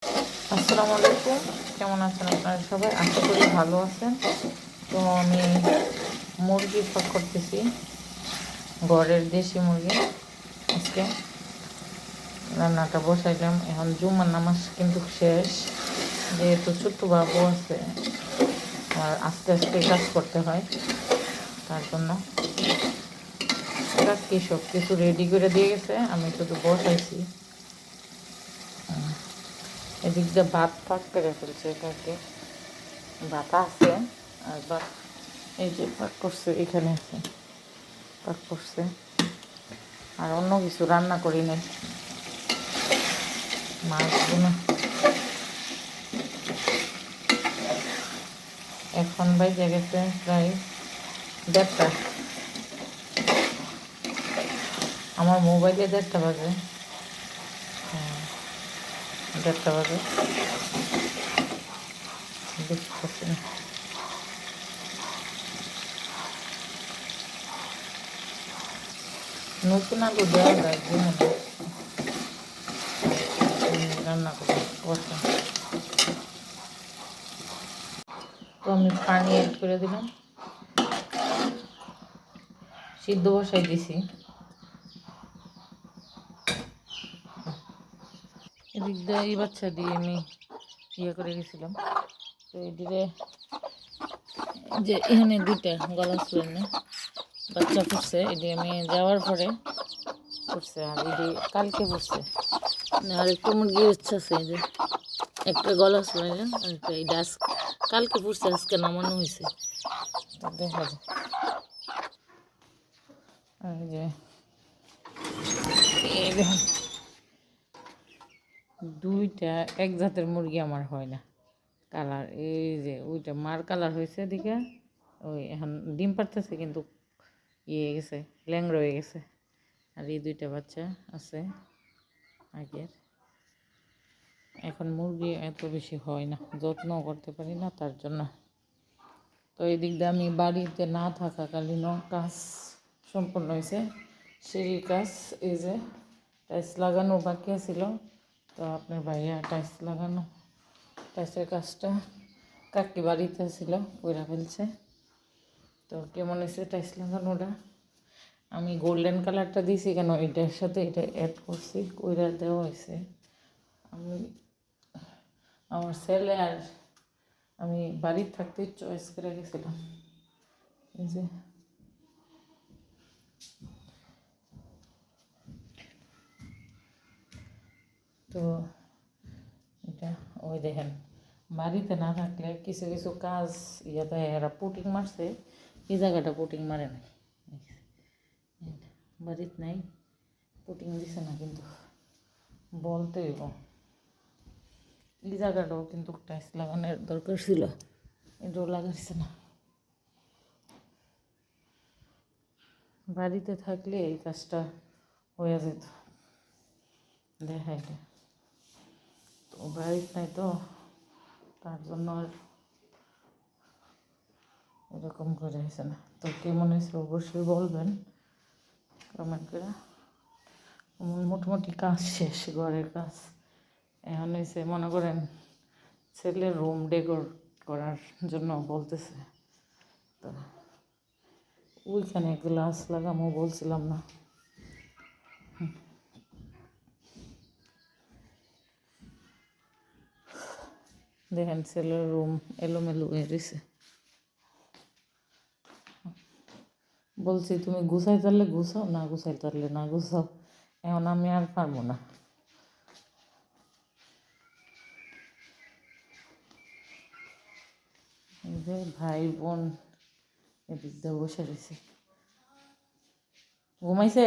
আসসালামু আলাইকুম, কেমন আছেন আপনারা সবাই? আশা করি ভালো আছেন। তো আমি মুরগি পাক করতেছি, ঘরের দেশি মুরগি। আজকে রান্নাটা বসাইলাম। এখন জুমার নামাজ কিন্তু শেষ, যেহেতু ছোট্ট বাবু আছে আর আস্তে আস্তে কাজ করতে হয়, তার জন্য কি সব কিছু রেডি করে দিয়ে গেছে, আমি শুধু বসাইছি। এদিক দিয়ে ভাত পাক করে ফেলছে, এটাকে ভাত আছে আর ভাত এই যে পাক করছে, এখানে আছে পাক করছে। আর অন্য কিছু রান্না করি নাই, মাছগুলো এখন বাইজে গেছে প্রায় 1:30। আমার মোবাইলে 1:30 বাজে, 1:30 বাজে, বুঝতে পারছি না। নতুন আলু দেওয়া যায় যেমন রান্না করে বসে। তো আমি পানি অ্যাড করে দিলাম, সিদ্ধ বসাই দিছি। এদিক দিয়ে এই বাচ্চা দিয়ে আমি ইয়ে করে গেছিলাম। তো এদিকে যে এখানে 2টা গলা শুনে বাচ্চা ফুটছে, এটি আমি যাওয়ার পরে ফুটছে, আর এটি কালকে ফুটছে। আর একটু মুরগি ইচ্ছা আছে, এই যে একটা গলা শুনে একটা এই ডাস কালকে ফুটছে, আজকে নামানো হয়েছে। দেখা যায় এই যে এই দেখুন, 2টা এক জাতের মুরগি আমার হয় না কালার। এই যে ওইটা মার কালার হয়েছে এদিকে, ওই এখন ডিম পারতেছে কিন্তু ইয়ে গেছে, ল্যাংড়া হয়ে গেছে। আর এই 2টা বাচ্চা আছে আগের। এখন মুরগি এত বেশি হয় না, যত্ন করতে পারি না, তার জন্য। তো এই দিক দিয়ে আমি বাড়িতে না থাকাকালীনও কাজ সম্পূর্ণ হয়েছে। সিঁড়ির কাজ, এই যে টাইলস লাগানো বাকি ছিল, তো আপনার ভাইয়া টাইলস লাগানো, টাইলসের কাজটা কাকি বাড়িতে ছিল কইরা ফেলছে। তো কেমন হয়েছে টাইলস লাগানোটা? আমি গোল্ডেন কালারটা দিয়েছি কেন, এটার সাথে এটা অ্যাড করছি, কইরা দেওয়া হয়েছে। আমি আমার ছেলে আর আমি বাড়ির থাকতে চয়েস করে গেছিলাম। এই যে তো এটা ওই দেখেন, বাড়িতে না থাকলে কিছু কিছু কাজ ইয়াতে এরা পুটিং মারছে, এই জায়গাটা পুটিং মারে নাই, বাড়িতে নাই পুটিং দিছে না, কিন্তু বলতে হইব এই জায়গাটাও কিন্তু টাইলস লাগানোর দরকার ছিল, এটাও লাগাইছে না। বাড়িতে থাকলে এই কাজটা হয়ে যেত, দেখা এটা তো বাড়িতে নাই, তো তার জন্য আর এরকম করে হয়েছে না। তো কেমন হয়েছে অবশ্যই বলবেন কমেন্ট করে। আমার মোটামুটি কাজ শেষ, ঘরের কাজ। এখন হয়েছে মনে করেন ছেলের রুম ডেকোর করার জন্য বলতেছে, তো ওইখানে গ্লাস লাগামো বলছিলাম না। দেখেন ছেলের রুম এলোমেলো হয়ে রয়েছে, বলছি তুমি গুছাই তারলে গুছাও, না গুছাই তারলে না গুছাও, এখন আমি আর পারবো না। এই যে ভাই বোন এদিক দিয়ে বসে রয়েছে, ঘুমাইছে।